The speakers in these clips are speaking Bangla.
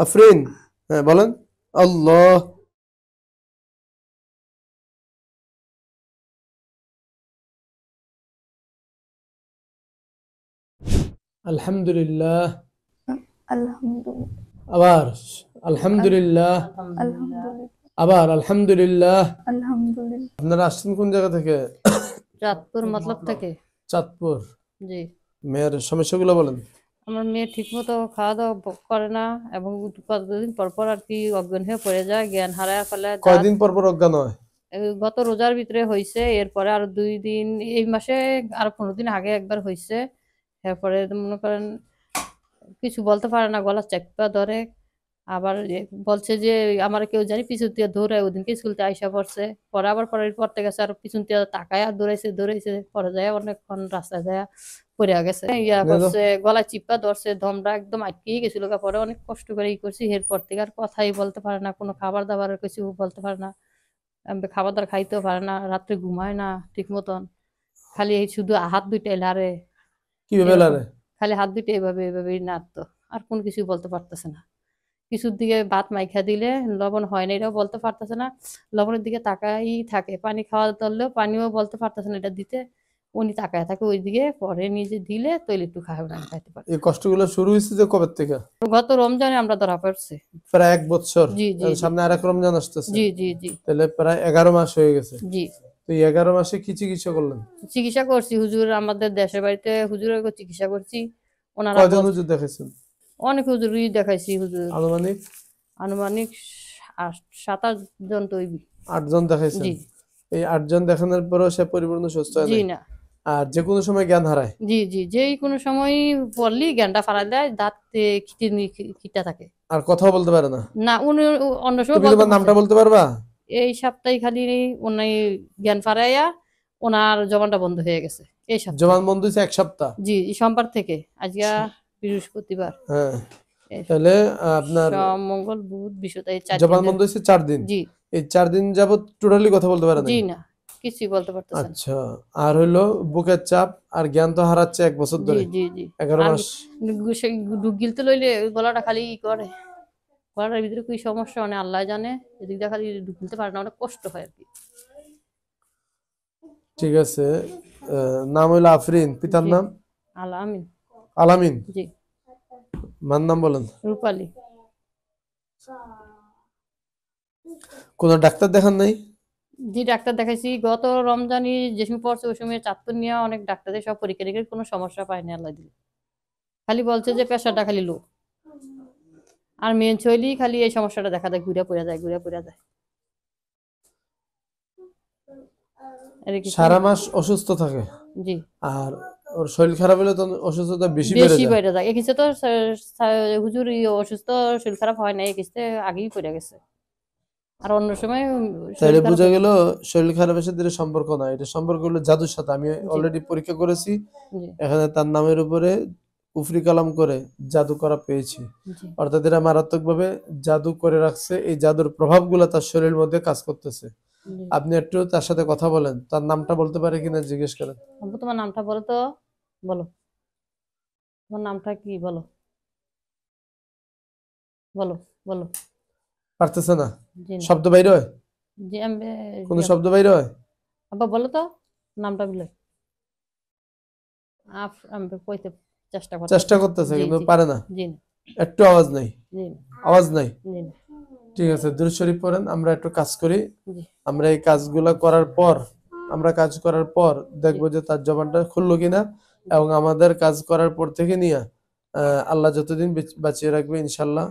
আফরিন, হ্যাঁ বলেন। আল্লাহ। আলহামদুলিল্লাহ। আলহামদুলিল্লাহ। আবার আলহামদুলিল্লাহ। আলহামদুলিল্লাহ। আবার আলহামদুলিল্লাহ। আলহামদুলিল্লাহ। আপনারা আসছেন কোন জায়গা থেকে? চাঁদপুর মতলব থেকে। চাঁদপুর। জি। মেয়ের সমস্যাগুলো বলেন। আমার মেয়ে ঠিকমতো খাওয়া দাওয়া করে না এবং কতদিন পর পর আর কি অজ্ঞান হয়ে পড়ে যায়, জ্ঞান হারায় ফেলে। কয়দিন পর পর অজ্ঞান হয়? গত রোজার ভিতরে হয়েছে, এরপরে আরো 2 দিন, এই মাসে আরো 15 দিন আগে একবার হয়েছে। এরপরে মনে করেন কিছু বলতে পারে না, গলা চেপা ধরে। আবার বলছে যে আমার কেউ জানি পিছন দিয়ে দৌড়ায়, ওদিনকে স্কুলতে আইসা পড়ছে। পরে আবার পরের পড়তে গেছে, আর পিছন দিয়ে তাকায় আর দৌড়াইছে পরে যায় অনেকক্ষণ রাস্তায় যায় পড়ে গেছে, ইয়া করছে, গলায় চিপা ধরছে, দমটা একদম আটকেই গেছিল। পরে অনেক কষ্ট করে করছি, এরপর থেকে আর কথাই বলতে পারে না, কোনো খাবার দাবারের কিছু বলতে পারে না, খাবার দাবার খাইতেও পারে না, রাত্রে ঘুমায় না ঠিক মতন, খালি এই শুধু হাত দুইটা লারে, কিভাবে লারে? খালি হাত দুইটা এভাবে এভাবেই নাড়তো, আর কোনো কিছু বলতে পারতেছে না। কিছুর দিকে ভাত মাইখা দিলে লবণ হয় না এটাও বলতে পারতেছে না, লবণের দিকে তাকাই থাকে। পানি খাওয়া ধরলেও পানিও বলতে পারতেছে না এটা দিতে, উনি তাকায় থাকে ওই দিকে, পরে নিজে দিলে তৈলে একটু খাবে না, খাইতে পারে। এই কষ্টগুলো শুরু হয়েছে যে কবে থেকে? গত রমজানে আমরা ধরা পড়ছি। প্রায় 1 বছর। জি জি সামনে আরেক রমজান আসতেছে। জি জি জি। তাহলে প্রায় 11 মাস হয়ে গেছে। জি। তো এই 11 মাসে কি চিকিৎসা করলেন? চিকিৎসা করছি হুজুর, আমাদের দেশের বাড়িতে হুজুরের চিকিৎসা করছি। ওনারা কয়জন হুজুর দেখাইছেন? অনেক হুজুরই দেখাইছি হুজুর, আনুমানিক? আনুমানিক 7-8 জন তৈরি। 8 জন দেখাইছেন? জি। এই 8 জন দেখানোর পরও সে পরিপূর্ণ সুস্থ হয় জি নাই? না। আর যে কোনো সময় জ্ঞান হারায়? জি জি, যেই কোনো সময় পড়লি জ্ঞানটা ফারাই দেয়, দাঁত খিটে থাকে। আর কথাও বলতে পারে না? না, উনি অন্য সময় তুমি বলতে তোমার নামটা বলতে পারবা? এই সপ্তাহে খালি উনি জ্ঞান ফারাইয়া ওনার জবানটা বন্ধ হয়ে গেছে এই সপ্তাহে। জবান বন্ধ হয়েছে 1 সপ্তাহ? জি, সোমবার থেকে, আজকে বৃহস্পতিবার। হ্যাঁ, তাহলে আপনার মঙ্গল বুধ বৃহস্পতি 4 জবান দিন। বন্ধ হয়েছে 4 দিন? জি। এই 4 দিন যাবত টোটালি কথা বলতে পারে না? জি না, কিছুই বলতে পারতেছেন। আচ্ছা। আর হইলো বুকের চাপ আর জ্ঞান তো হারাচ্ছে 1 বছর জি ধরে। জি জি। 11 মাস। ডুব গিলতে লইলে গলাটা খালি করে, গলার ভিতরে কি সমস্যা মানে আল্লাহ জানে, এদিক দিয়ে খালি ডুব গিলতে পারে না, অনেক কষ্ট হয় আর কি। ঠিক আছে। নাম হইলো আফরিন, পিতার নাম? আলামিন। আলামিন। জি। মার নাম বলেন? রূপালী। কোন ডাক্তার দেখান নাই? জি, ডাক্তার দেখাইছি। গত রমজানি যে সময় পড়ছে ওই সময় চাঁদপুর নিয়ে অনেক ডাক্তারদের সব পরীক্ষা নিরীক্ষা, কোনো সমস্যা পায়নি আল্লাহ দিলে। খালি বলছে যে প্রেশারটা খালি লো, আর মেন শৈলী খালি এই সমস্যাটা দেখা দেয়, ঘুরে পড়ে যায়, ঘুরে পড়ে যায়। সারা মাস অসুস্থ থাকে? জি। আর ওর শরীর খারাপ হলে তো অসুস্থতা বেশি বেড়ে যায়। একিসে তো হুজুর অসুস্থ শরীর খারাপ হয় না, একিসে আগেই পড়ে গেছে। আর অন্য সময় তাহলে বোঝা গেল শরীর খারাপের সাথে এর সম্পর্ক না, এটা সম্পর্ক হলো জাদুর সাথে। আমি অলরেডি পরীক্ষা করেছি, এখানে তার নামের উপরে কুফরি কালাম করে জাদু করা পেয়েছি। অর্থাৎ এরা মারাত্মকভাবে জাদু করে রাখছে, এই জাদুর প্রভাবগুলো তার শরীরের মধ্যে কাজ করতেছে। আপনি একটু তার সাথে কথা বলেন, তার নামটা বলতে পারে কিনা জিজ্ঞেস করেন। তোমার নামটা বলো তো, বলো তোমার নামটা কি, বলো বলো বলো। পারতেছে না? শব্দ বাইরে হয়? জি, কোন শব্দ বাইরে হয়? আব্বা বলো তো নামটা বলে। আমি কইতে চেষ্টা করতেছে কিন্তু পারে না। জি। একটু আওয়াজ নাই? জি। আওয়াজ নাই? জি। ঠিক আছে, দুরূদ শরীফ পড়েন, আমরা একটু কাজ করি। আমরা এই কাজগুলো করার পর, আমরা কাজ করার পর দেখবো যে তার জবানটা খুললো কিনা, এবং আমাদের কাজ করার পর থেকে নিয়ে আল্লাহ যতদিন বাঁচিয়ে রাখবে ইনশাল্লাহ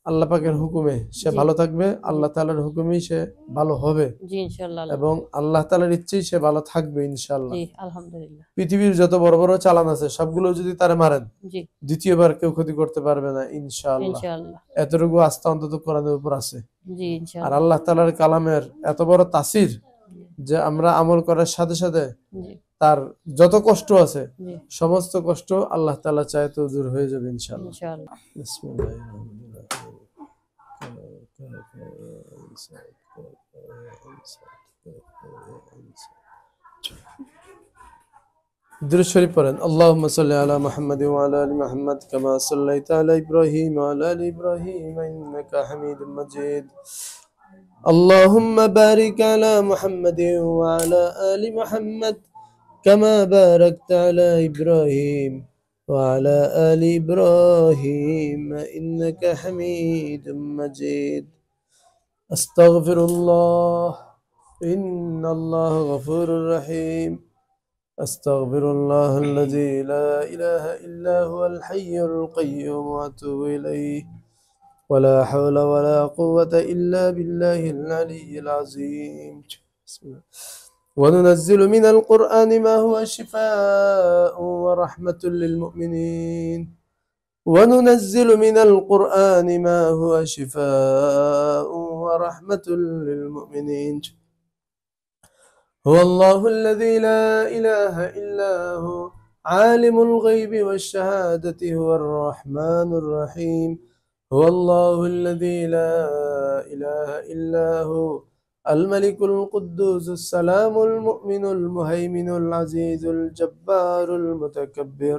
আল্লাহ পাকের হুকুমে সে ভালো থাকবে, আল্লাহ তাআলার হুকুমেই সে ভালো হবে, জি ইনশাআল্লাহ, এবং আল্লাহ তাআলার ইচ্ছেই সে ভালো থাকবে ইনশাআল্লাহ। জি আলহামদুলিল্লাহ। পৃথিবীর যত বড় বড় চালান আছে সবগুলো যদি তারে মারেন, জি, দ্বিতীয়বার কেউ ক্ষতি করতে পারবে না ইনশাআল্লাহ। ইনশাআল্লাহ। এতটুকু আস্থা অন্তত কোরআনের উপর আছে। জি আর ইনশাআল্লাহ। আল্লাহ তাআলার কালামের এত বড় তাসির যে আমরা আমল করার সাথে সাথে তার যত কষ্ট আছে সমস্ত কষ্ট আল্লাহ তাআলা চায় তো দূর হয়ে যাবে ইনশাআল্লাহ। ইনশাআল্লাহ। درود شريف পড়েন اللهم صل على محمد وعلى ال محمد كما صليت على ابراهيم وعلى ال ابراهيم انك حميد مجيد اللهم بارك على محمد وعلى ال محمد كما باركت على ابراهيم وعلى ال ابراهيم انك حميد مجيد استغفر الله ان الله غفور رحيم أستغفر الله الذي لا إله إلا هو الحي القيوم وأتوب إليه ولا حول ولا قوة إلا بالله العلي العظيم بسم الله. وننزل من القرآن ما هو شفاء ورحمة للمؤمنين وننزل من القرآن ما هو شفاء ورحمة للمؤمنين هو الله الذي لا إله إلا هو عالم الغيب والشهادة هو الرحمن الرحيم هو الله الذي لا إله إلا هو الملك القدوس السلام المؤمن المهيمن العزيز الجبار المتكبر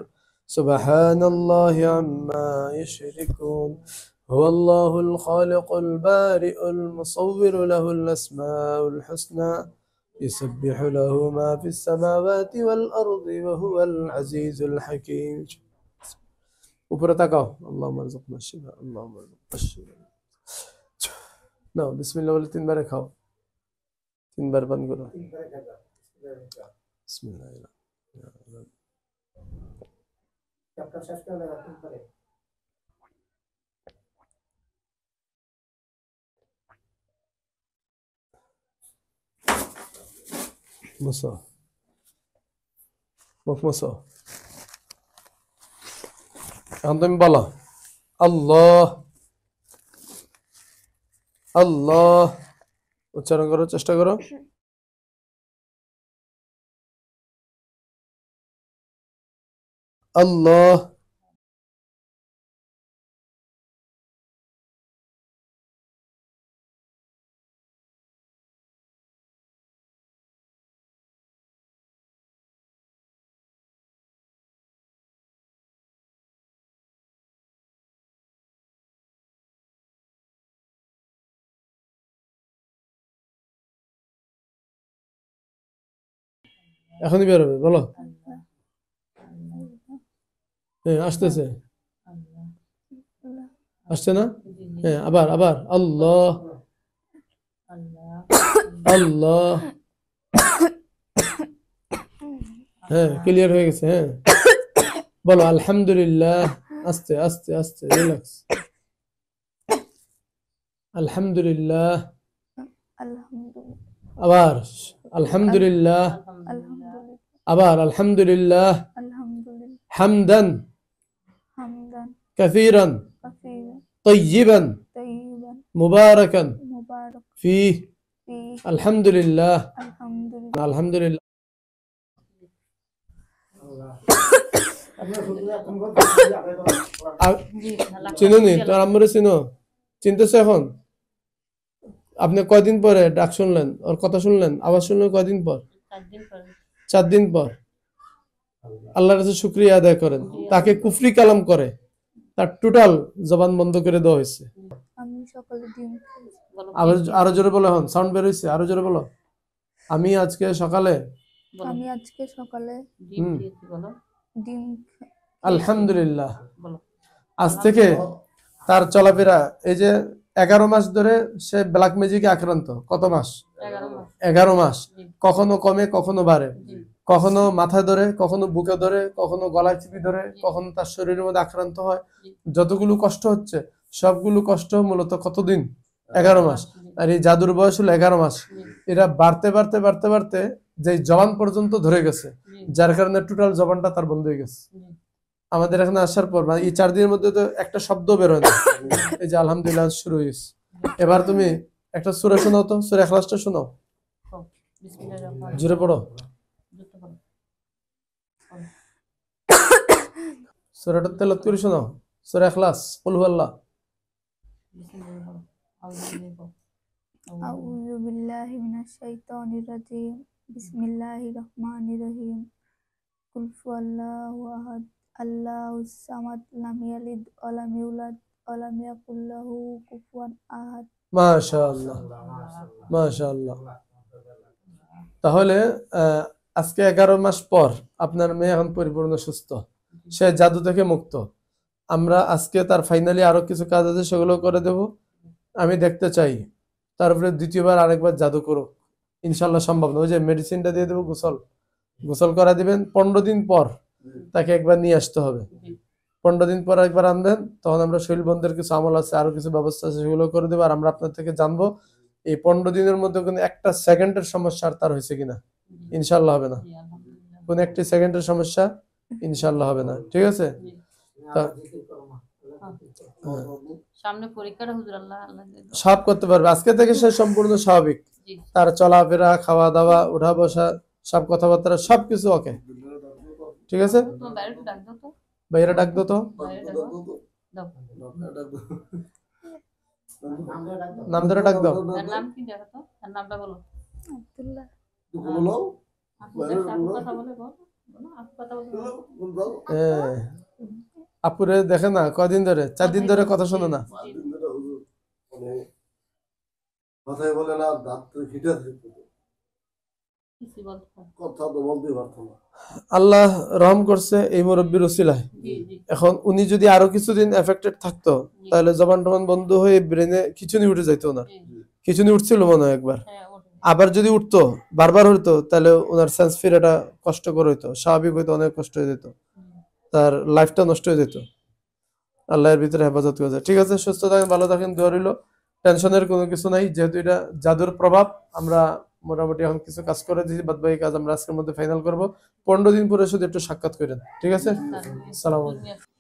سبحان الله عما يشركون هو الله الخالق البارئ المصور له الأسماء الحسنى يسبح له ما في السماوات والأرض وهو العزيز الحكيم উপরে তাকাও اللهم ارزقنا الشفاء اللهم ارزقنا الشفاء নাও বিসমিল্লাহ বলে তিনবারে খাও তিনবার পান করো বিসমিল্লাহ মুসা মুখ মুসা এখন তুমি বলো আল্লাহ আল্লাহ উচ্চারণ করো চেষ্টা করো আল্লাহ এখনই বেরোবে বলো হ্যাঁ আসতেছে আসছে না হ্যাঁ আবার আবার আল্লাহ আল্লাহ হ্যাঁ ক্লিয়ার হয়ে গেছে হ্যাঁ বলো আলহামদুলিল্লাহ আস্তে আস্তে আস্তে রিল্যাক্স আলহামদুলিল্লাহ আলহামদুলিল্লাহ আবার আলহামদুলিল্লাহ আলহামদুলিল্লাহ আবার আলহামদুলিল্লাহ আলহামদুলিল্লাহ হামদান হামদান কাসীরান কাসীরান طيبا তাইয়িবান مباركا মুবারাক فيه ফীহি الحمد لله আলহামদুলিল্লাহ الحمد لله চিনো নি তোর আম্মুরে চিনো চিনতেছো এখন আপনি কয়দিন পরে ডাক শুনলেন ওর কথা শুনলেন আওয়াজ শুনলেন কয়দিন পর 4 দিন পর আল্লাহর কাছে শুকরিয়া আদায় করেন তাকে কুফরি কালাম করে তার টোটাল জবান বন্ধ করে দেওয়া হয়েছে আমি সকালে ডিম খেয়েছি আবার আরো জোরে বলো এখন সাউন্ড বের হয়েছে আরো জোরে বলো আমি আজকে সকালে আমি আজকে সকালে ডিম খেয়েছি বলো ডিম আলহামদুলিল্লাহ আজ থেকে তার চলাফেরা এই যে 11 মাস ধরে সে ব্ল্যাক ম্যাজিকে আক্রান্ত কত মাস 11 মাস কখনো কমে কখনো বাড়ে কখনো মাথায় ধরে কখনো বুকে ধরে কখনো গলায় চিপি ধরে কখনো তার শরীরের মধ্যে আক্রান্ত হয় যতগুলো কষ্ট হচ্ছে সবগুলো কষ্ট মূলত কতদিন 11 মাস আর এই জাদুর বয়স হলো 11 মাস এরা বাড়তে বাড়তে বাড়তে বাড়তে যে জবান পর্যন্ত ধরে গেছে যার কারণে টোটাল জবানটা তার বন্ধ হয়ে গেছে আমাদের এখানে আসার পর মানে এই 4 দিনের মধ্যে তো একটা শব্দ বের হয় না এই যে আলহামদুলিল্লাহ শুরু হয়েছে এবার তুমি একটা সূরা শোনাও তো সূরা ইখলাসটা শোনাও জোরে পড়ো সূরাটা তেলাওয়াত করে শোনাও সূরা ইখলাস কুল হুয়াল্লাহ আউযু বিল্লাহি মিনাশ শাইতানির রাজিম বিসমিল্লাহির রহমানির রহিম কুল হুয়াল্লাহু আহাদ আল্লাহুস সামাদ লাম ইয়ালিদ ওয়া লাম ইউলাদ ওয়া লাম ইয়াকুল লাহু কুফুয়ান আহাদ। মাশাআল্লাহ, মাশাআল্লাহ। তাহলে আজকে 11 মাস পর আপনার মেয়ে এখন পরিপূর্ণ সুস্থ, সে জাদু থেকে মুক্ত। আমরা আজকে তার ফাইনালি আরো কিছু কাজ আছে, সেগুলো করে দেব। আমি দেখতে চাই তারপরে দ্বিতীয়বার আরেকবার জাদু করুক, ইনশাল্লাহ সম্ভব না। ওই যে মেডিসিনটা দিয়ে দেবো, গোসল করা দিবেন। 15 দিন পর তাকে একবার নিয়ে আসতে হবে। 15 দিন পর একবার আনবেন, তখন আমরা শরীর বন্ধের কিছু আমল আছে, আরো কিছু ব্যবস্থা আছে, সেগুলো করে দেবো। আর আমরা আপনার থেকে জানবো এই 15 দিনের মধ্যে কোনো একটা সেকেন্ডের সমস্যা আর তার হয়েছে কিনা। ইনশাল্লাহ হবে না, কোন একটি সেকেন্ডের সমস্যা ইনশাল্লাহ হবে না। ঠিক আছে? সামনে পরীক্ষাটা হুজুর আল্লাহ সব করতে পারবে। আজকে থেকে সে সম্পূর্ণ স্বাভাবিক, তার চলাফেরা, খাওয়া দাওয়া, ওঠা বসা, সব কথাবার্তা সবকিছু ওকে। ঠিক আছে? ভাইয়েরা ডাক দাও তো, নাম ধরে ডাক দাও। নাম কি দেখো তো, নামটা বলো। আপুরে দেখে না কদিন ধরে, 4 দিন ধরে কথা শোনো না। কথাই বলে না, দাঁত হিটে কথা তো বলতে পারতো না। আল্লাহ রহম করছে এই মুরব্বীর উসিলায়। এখন উনি যদি আরো কিছুদিন এফেক্টেড থাকতো, তাহলে জবান টবান বন্ধ হয়ে ব্রেনে খিচুনি উঠে যাইতো না। খিচুনি উঠছিল মনে হয় একবার, আবার যদি উঠতো বারবার হইতো, তাহলে ওনার সেন্স ফিরাটা কষ্টকর হইতো, স্বাভাবিক হইতো, অনেক কষ্ট হয়ে যেত, তার লাইফটা নষ্ট হয়ে যেত। আল্লাহর ভিতরে হেফাজত করে যায়। ঠিক আছে, সুস্থ থাকেন, ভালো থাকেন, দোয়া রইল। টেনশনের কোনো কিছু নাই, যেহেতু এটা জাদুর প্রভাব। আমরা মোটামুটি এখন কিছু কাজ করে দিয়েছি, বাদ বাকি কাজ আমরা আজকের মধ্যে ফাইনাল করবো। 15 দিন পরে শুধু একটু সাক্ষাৎ করেন। ঠিক আছে? সালাম আলাইকুম।